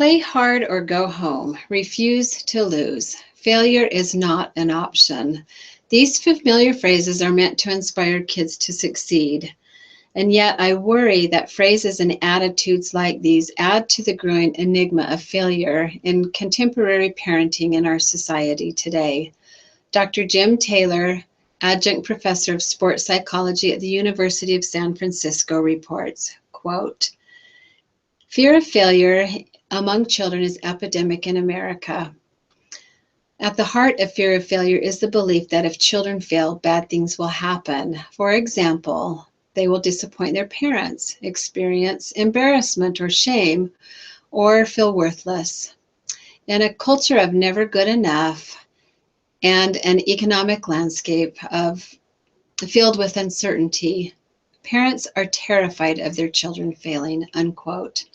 Play hard or go home. Refuse to lose. Failure is not an option. These familiar phrases are meant to inspire kids to succeed. And yet I worry that phrases and attitudes like these add to the growing enigma of failure in contemporary parenting in our society today. Dr. Jim Taylor, adjunct professor of sports psychology at the University of San Francisco, reports, quote, "Fear of failure among children is epidemic in America. At the heart of fear of failure is the belief that if children fail, bad things will happen. For example, they will disappoint their parents, experience embarrassment or shame, or feel worthless. In a culture of never good enough and an economic landscape filled with uncertainty, parents are terrified of their children failing," unquote.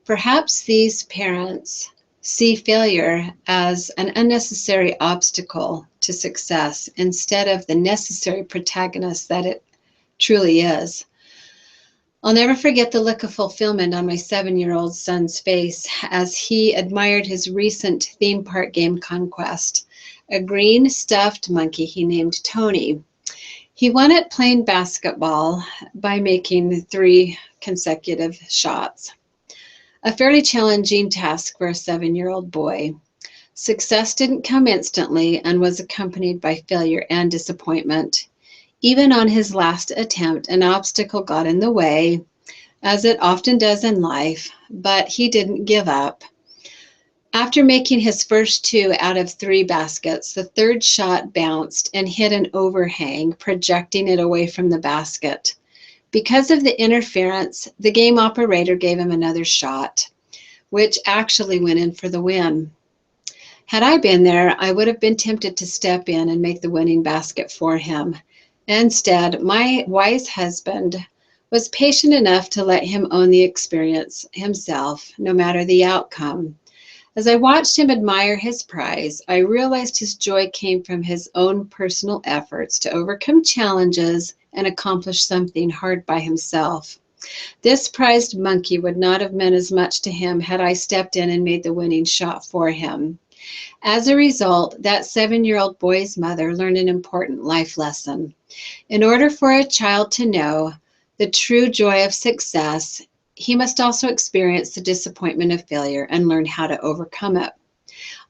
Perhaps these parents see failure as an unnecessary obstacle to success instead of the necessary protagonist that it truly is. I'll never forget the look of fulfillment on my 7-year-old son's face as he admired his recent theme park game conquest, a green stuffed monkey he named Tony. He won at playing basketball by making 3 consecutive shots. A fairly challenging task for a 7-year-old boy. Success didn't come instantly and was accompanied by failure and disappointment. Even on his last attempt, an obstacle got in the way, as it often does in life, but he didn't give up. After making his first 2 out of 3 baskets, the 3rd shot bounced and hit an overhang, projecting it away from the basket. Because of the interference, the game operator gave him another shot, which actually went in for the win. Had I been there, I would have been tempted to step in and make the winning basket for him. Instead, my wise husband was patient enough to let him own the experience himself, no matter the outcome. As I watched him admire his prize, I realized his joy came from his own personal efforts to overcome challenges and accomplish something hard by himself. This prized monkey would not have meant as much to him had I stepped in and made the winning shot for him. As a result, that 7-year-old boy's mother learned an important life lesson. In order for a child to know the true joy of success, he must also experience the disappointment of failure and learn how to overcome it.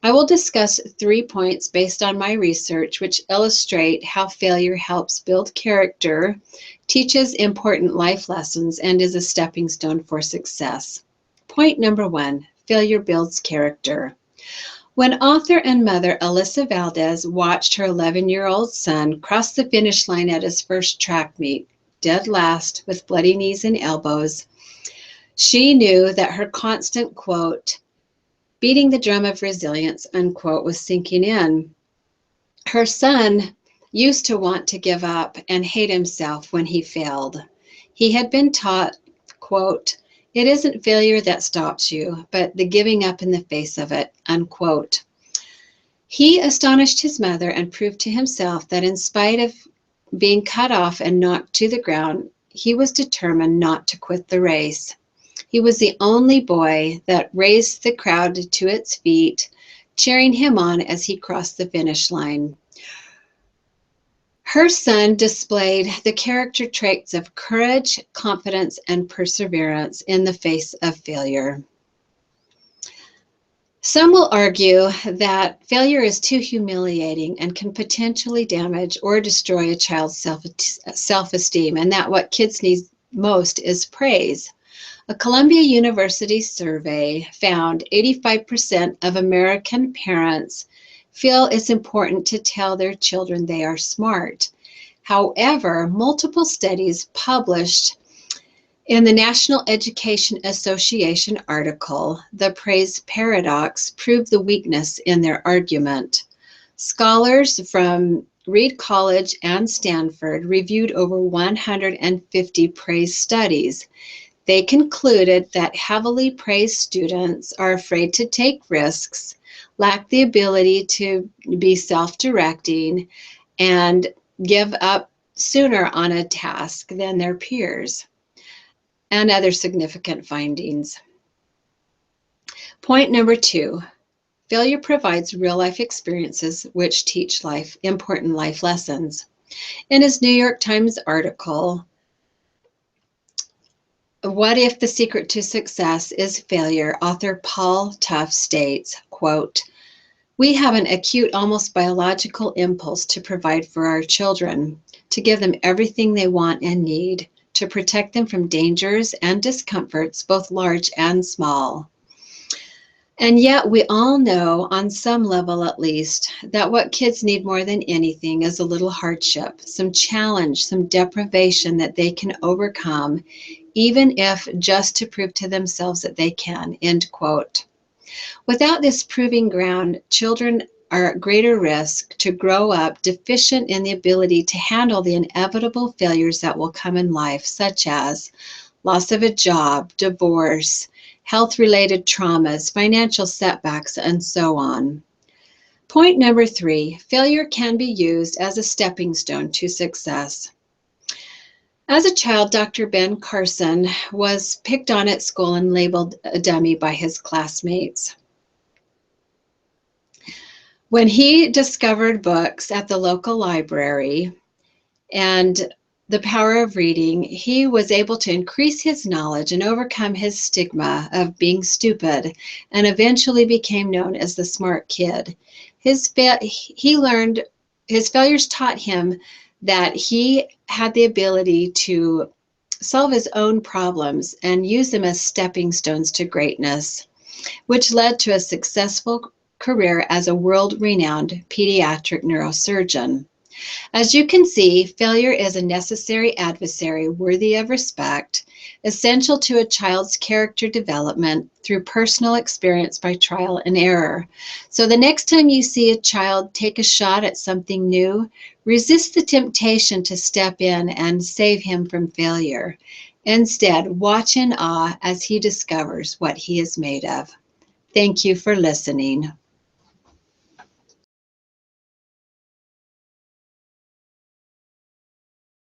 I will discuss 3 points based on my research which illustrate how failure helps build character, teaches important life lessons, and is a stepping stone for success. Point number 1, failure builds character. When author and mother Alyssa Valdez watched her 11-year-old son cross the finish line at his first track meet, dead last with bloody knees and elbows, she knew that her constant, quote, "beating the drum of resilience," unquote, was sinking in. Her son used to want to give up and hate himself when he failed. He had been taught, quote, "it isn't failure that stops you, but the giving up in the face of it," unquote. He astonished his mother and proved to himself that in spite of being cut off and knocked to the ground, he was determined not to quit the race. He was the only boy that raised the crowd to its feet, cheering him on as he crossed the finish line. Her son displayed the character traits of courage, confidence, and perseverance in the face of failure. Some will argue that failure is too humiliating and can potentially damage or destroy a child's self-esteem, and that what kids need most is praise. A Columbia University survey found 85% of American parents feel it's important to tell their children they are smart. However, multiple studies published in the National Education Association article, "The Praise Paradox," prove the weakness in their argument. Scholars from Reed College and Stanford reviewed over 150 praise studies. They concluded that heavily praised students are afraid to take risks, lack the ability to be self-directing, and give up sooner on a task than their peers, and other significant findings. Point number 2, failure provides real-life experiences which teach important life lessons. In his New York Times article, What If the Secret to Success is Failure, author Paul Tuff states, quote, "We have an acute, almost biological impulse to provide for our children, to give them everything they want and need, to protect them from dangers and discomforts, both large and small. And yet we all know, on some level at least, that what kids need more than anything is a little hardship, some challenge, some deprivation that they can overcome, even if just to prove to themselves that they can," end quote. Without this proving ground, children are at greater risk to grow up deficient in the ability to handle the inevitable failures that will come in life, such as loss of a job, divorce, health-related traumas, financial setbacks, and so on. Point number 3, failure can be used as a stepping stone to success. As a child, Dr. Ben Carson was picked on at school and labeled a dummy by his classmates. When he discovered books at the local library and the power of reading, he was able to increase his knowledge and overcome his stigma of being stupid, and eventually became known as the smart kid. His failures taught him that he had the ability to solve his own problems and use them as stepping stones to greatness, which led to a successful career as a world-renowned pediatric neurosurgeon. As you can see, failure is a necessary adversary worthy of respect, essential to a child's character development through personal experience by trial and error. So the next time you see a child take a shot at something new, resist the temptation to step in and save him from failure. Instead, watch in awe as he discovers what he is made of. Thank you for listening.